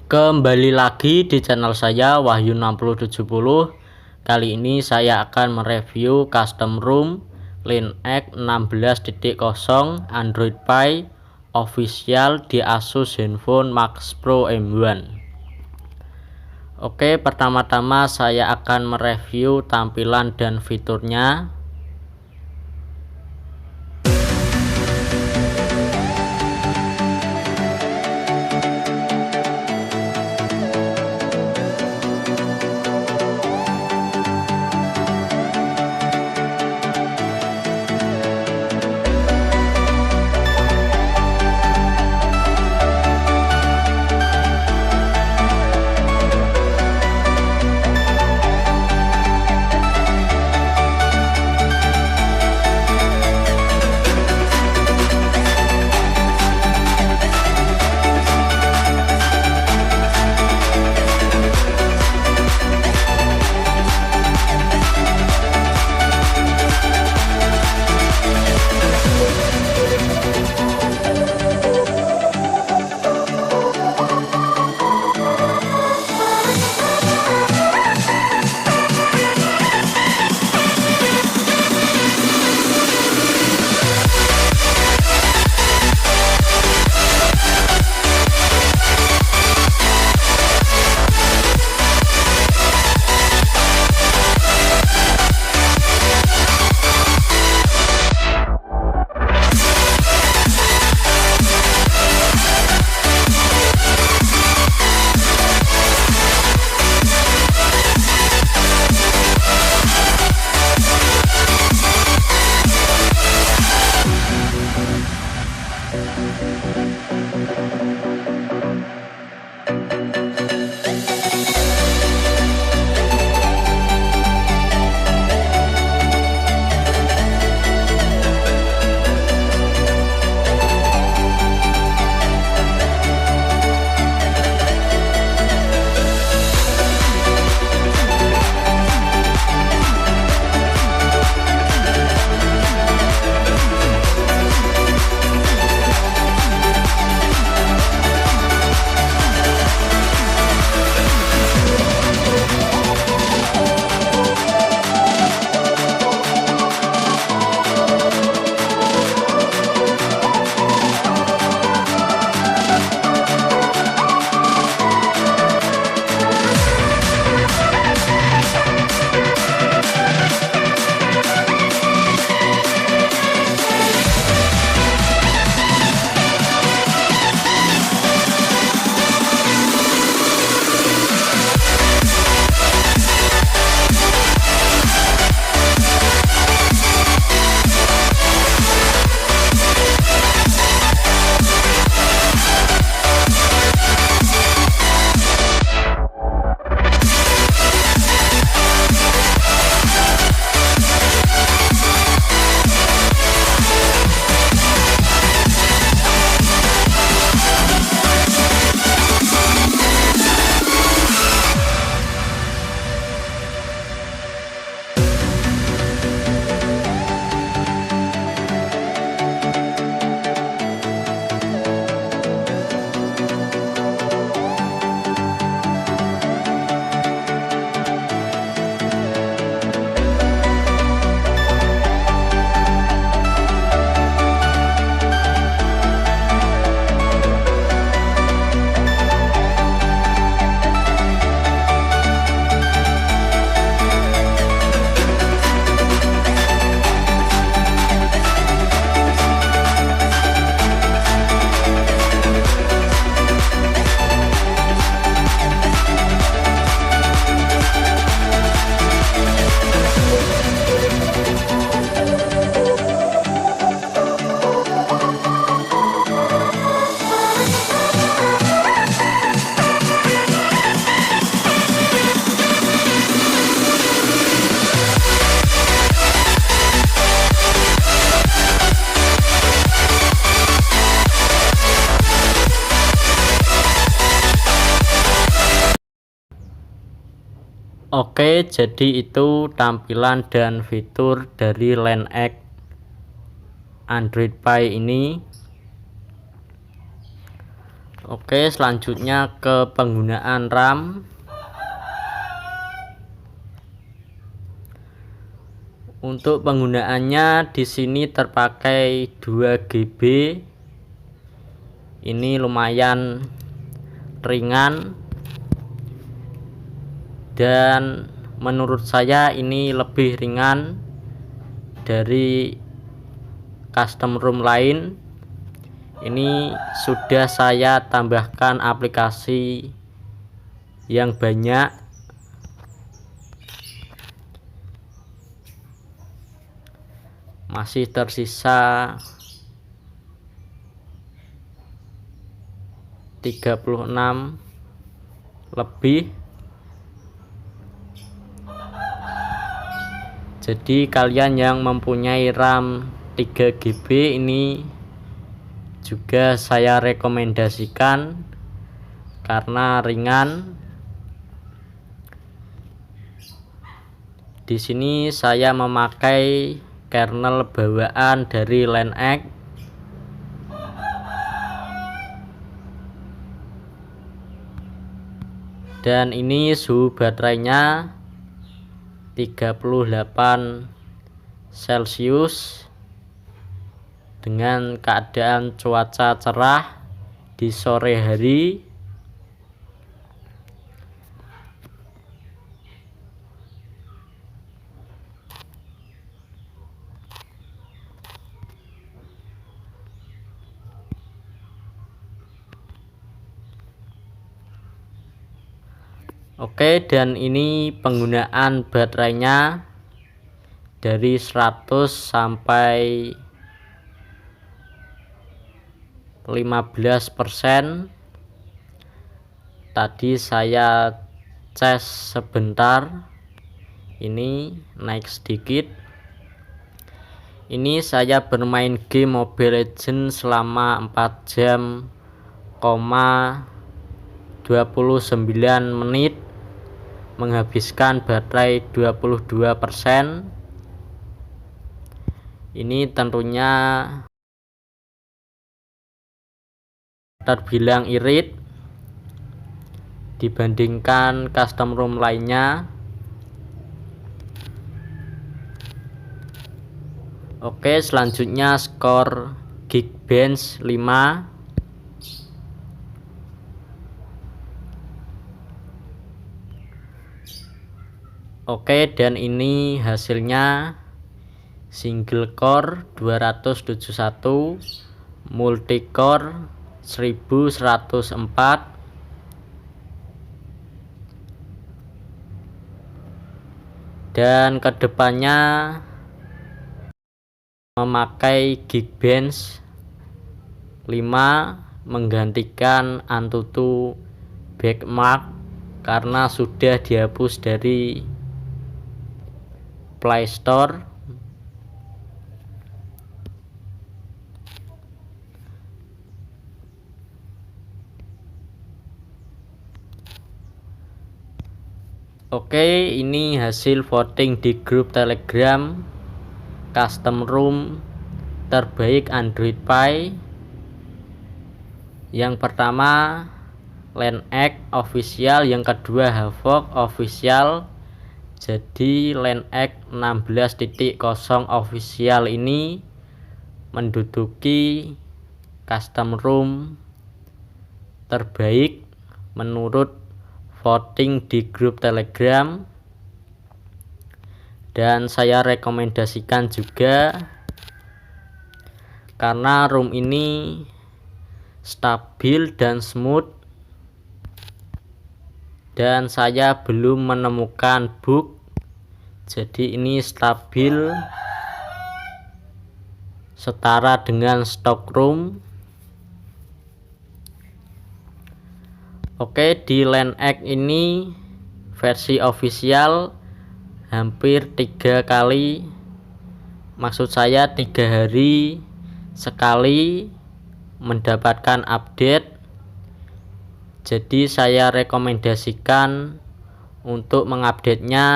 Kembali lagi di channel saya Wahyu 6070. Kali ini saya akan mereview custom ROM LINX 16.0 Android Pie official di Asus Zenfone Max Pro M1. Oke, pertama-tama saya akan mereview tampilan dan fiturnya. Oke, jadi itu tampilan dan fitur dari LINX Android Pie ini. Oke, selanjutnya ke penggunaan RAM. Untuk penggunaannya di sini terpakai 2 GB. Ini lumayan ringan dan menurut saya ini lebih ringan dari custom ROM lain. Ini sudah saya tambahkan aplikasi yang banyak. Masih tersisa 36 lebih. Jadi kalian yang mempunyai RAM 3 GB ini juga saya rekomendasikan karena ringan. Di sini saya memakai kernel bawaan dari LINX. Dan ini suhu baterainya 38 Celcius dengan keadaan cuaca cerah di sore hari. Oke, dan ini penggunaan baterainya dari 100 sampai 15%. Tadi saya cas sebentar, ini naik sedikit. Ini saya bermain game Mobile Legends selama 4 jam, 29 menit, menghabiskan baterai 22%. Ini tentunya terbilang irit dibandingkan custom ROM lainnya. Oke, selanjutnya skor Geekbench 5. Oke, dan ini hasilnya single core 271, multi core 1104. Dan kedepannya memakai Geekbench 5 menggantikan Antutu Benchmark karena sudah dihapus dari Play Store. Oke, ini hasil voting di grup Telegram custom ROM terbaik Android Pie. Yang pertama LINX official, yang kedua Havoc official. Jadi LINX 16.0 official ini menduduki custom ROM terbaik menurut voting di grup Telegram. Dan saya rekomendasikan juga karena ROM ini stabil dan smooth, dan saya belum menemukan bug. Jadi ini stabil setara dengan stok ROM. Oke, di LINX ini versi official hampir 3 kali, maksud saya 3 hari sekali mendapatkan update. Jadi saya rekomendasikan untuk mengupdate-nya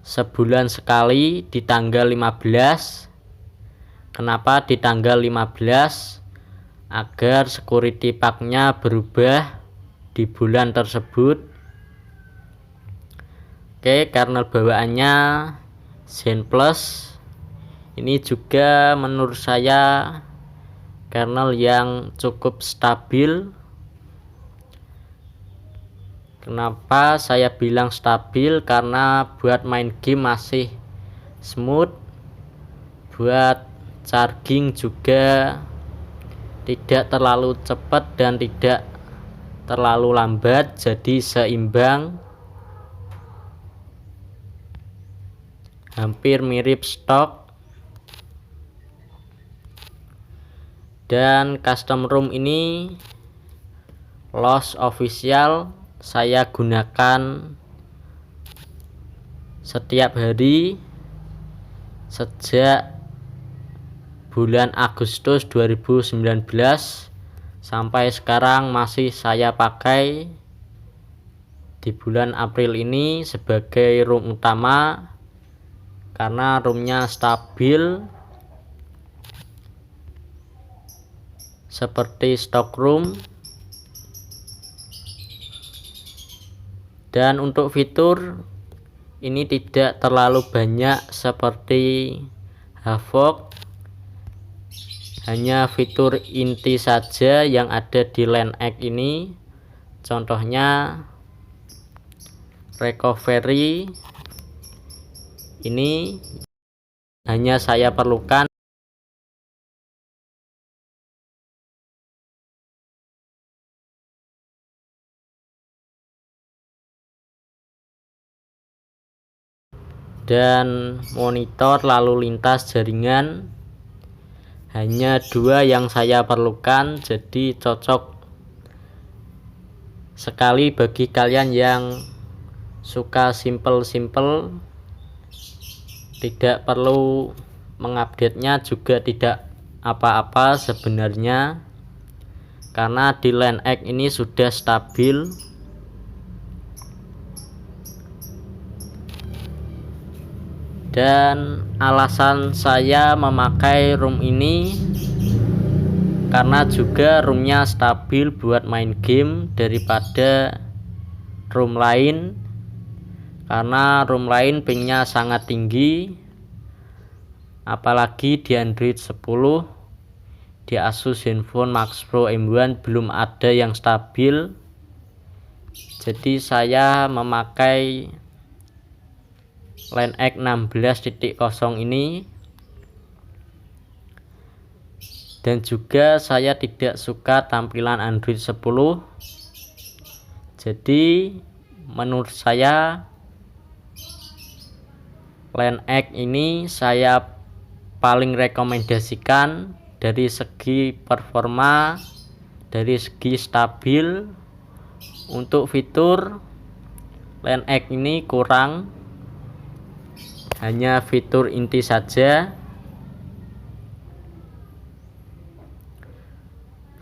sebulan sekali di tanggal 15. Kenapa di tanggal 15? agar security packnya berubah di bulan tersebut. Oke, kernel bawaannya Zen Plus. Ini juga menurut saya kernel yang cukup stabil. Kenapa saya bilang stabil? Karena buat main game masih smooth, buat charging juga tidak terlalu cepat dan tidak terlalu lambat, jadi seimbang, hampir mirip stok. Dan custom ROM ini loss official saya gunakan setiap hari sejak bulan Agustus 2019 sampai sekarang masih saya pakai di bulan April ini sebagai ROM utama karena ROM-nya stabil seperti stok ROM. Dan untuk fitur ini tidak terlalu banyak seperti Havoc, hanya fitur inti saja yang ada di LAN-X ini. Contohnya recovery ini hanya saya perlukan dan monitor lalu lintas jaringan hanya 2 yang saya perlukan, jadi cocok sekali bagi kalian yang suka simple-simple, tidak perlu mengupdate-nya juga tidak apa-apa sebenarnya karena di LAN-X ini sudah stabil. Dan alasan saya memakai ROM ini karena juga ROM-nya stabil buat main game daripada ROM lain, karena ROM lain pingnya sangat tinggi, apalagi di Android 10. Di Asus Zenfone Max Pro M1 belum ada yang stabil, jadi saya memakai LAN-X 16.0 ini. Dan juga saya tidak suka tampilan Android 10, jadi menurut saya LAN-X ini saya paling rekomendasikan dari segi performa, dari segi stabil. Untuk fitur LAN-X ini kurang, hanya fitur inti saja.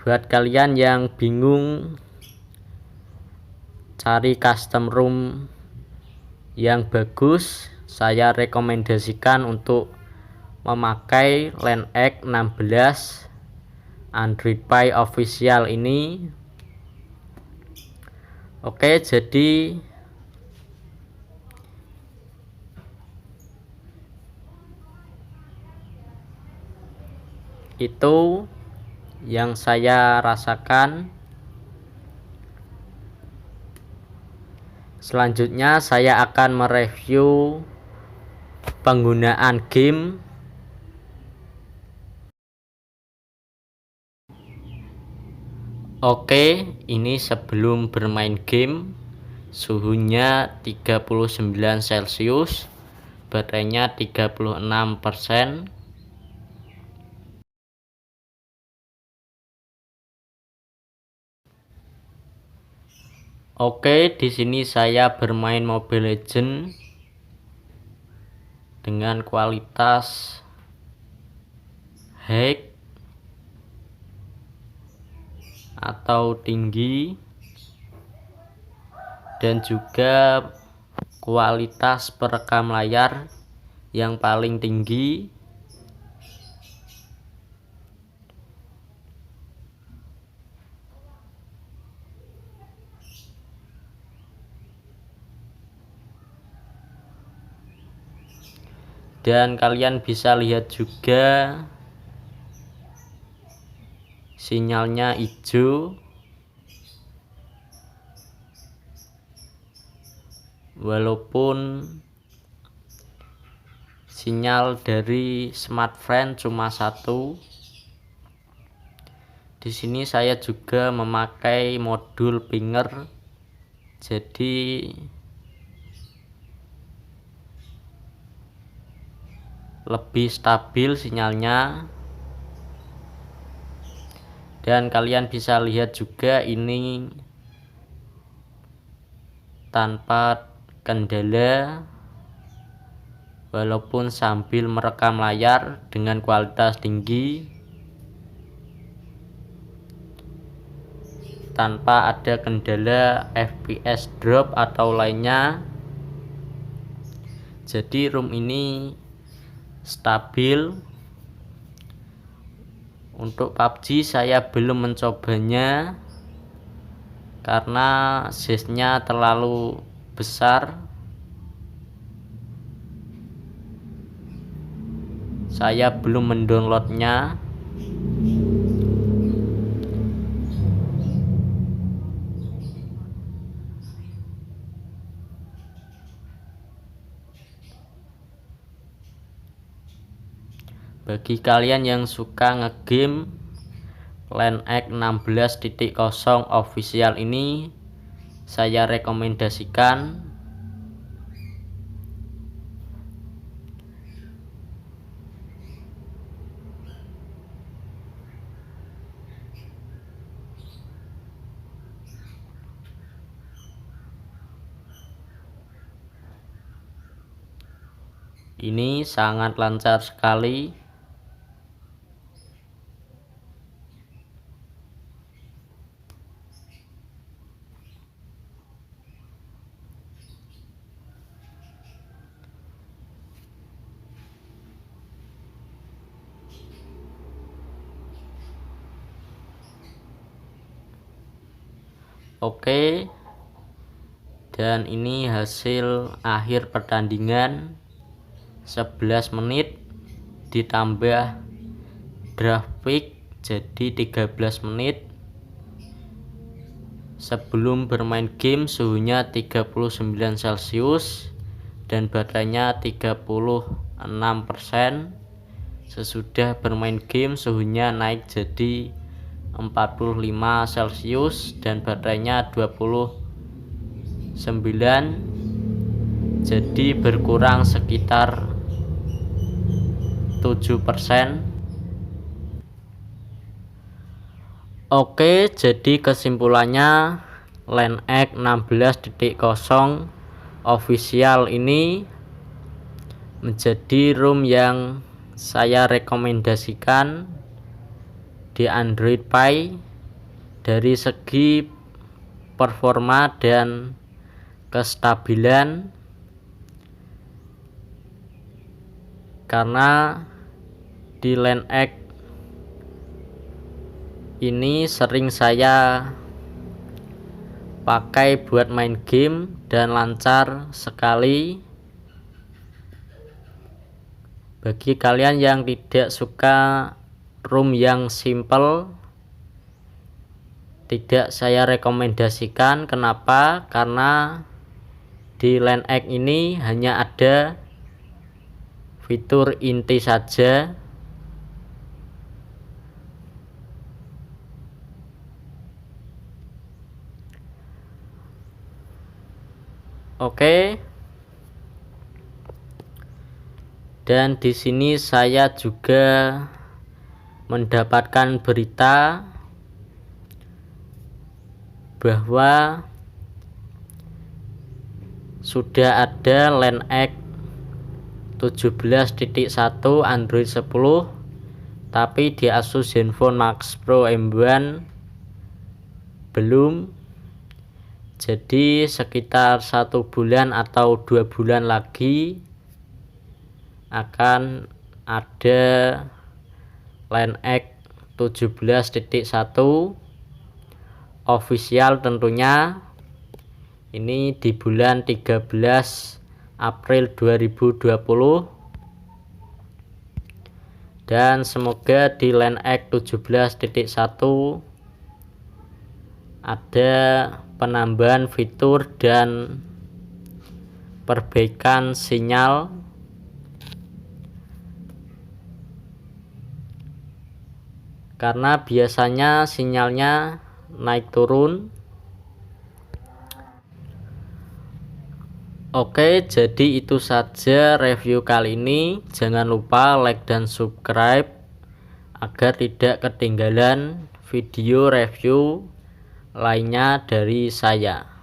Buat kalian yang bingung cari custom ROM yang bagus, saya rekomendasikan untuk memakai LAN-X 16 Android Pie official ini. Oke, jadi itu yang saya rasakan. Selanjutnya saya akan mereview penggunaan game. Oke, ini sebelum bermain game. Suhunya 39 Celcius, baterainya 36%. Oke, di sini saya bermain Mobile Legends dengan kualitas high atau tinggi, dan juga kualitas perekam layar yang paling tinggi. Dan kalian bisa lihat juga sinyalnya hijau, walaupun sinyal dari smartfren cuma satu. Di sini saya juga memakai modul pinger, jadi lebih stabil sinyalnya. Dan kalian bisa lihat juga ini tanpa kendala, walaupun sambil merekam layar dengan kualitas tinggi tanpa ada kendala FPS drop atau lainnya. Jadi room ini stabil. Untuk PUBG saya belum mencobanya karena size-nya terlalu besar. Saya belum mendownloadnya. Bagi kalian yang suka ngegame, LANX 16.0 official ini saya rekomendasikan. Ini sangat lancar sekali. Oke, dan ini hasil akhir pertandingan 11 menit ditambah grafik jadi 13 menit. Sebelum bermain game suhunya 39 Celcius dan baterainya 36%. Sesudah bermain game suhunya naik jadi 45 Celcius dan baterainya 29, jadi berkurang sekitar 7%. Oke, jadi kesimpulannya LANX 16.0 official ini menjadi ROM yang saya rekomendasikan di Android Pie dari segi performa dan kestabilan, karena di LANX ini sering saya pakai buat main game dan lancar sekali. Bagi kalian yang tidak suka ROM yang simple, tidak saya rekomendasikan. Kenapa? Karena di LANX ini hanya ada fitur inti saja. Oke. Dan di sini saya juga mendapatkan berita bahwa sudah ada LANX 17.1 Android 10, tapi di Asus Zenfone Max Pro M1 belum. Jadi sekitar 1 bulan atau 2 bulan lagi akan ada LANX 17.1 official tentunya. Ini di bulan 13 April 2020. Dan semoga di LineX 17.1 ada penambahan fitur dan perbaikan sinyal karena biasanya sinyalnya naik turun. Oke, jadi itu saja review kali ini. Jangan lupa like dan subscribe agar tidak ketinggalan video review lainnya dari saya.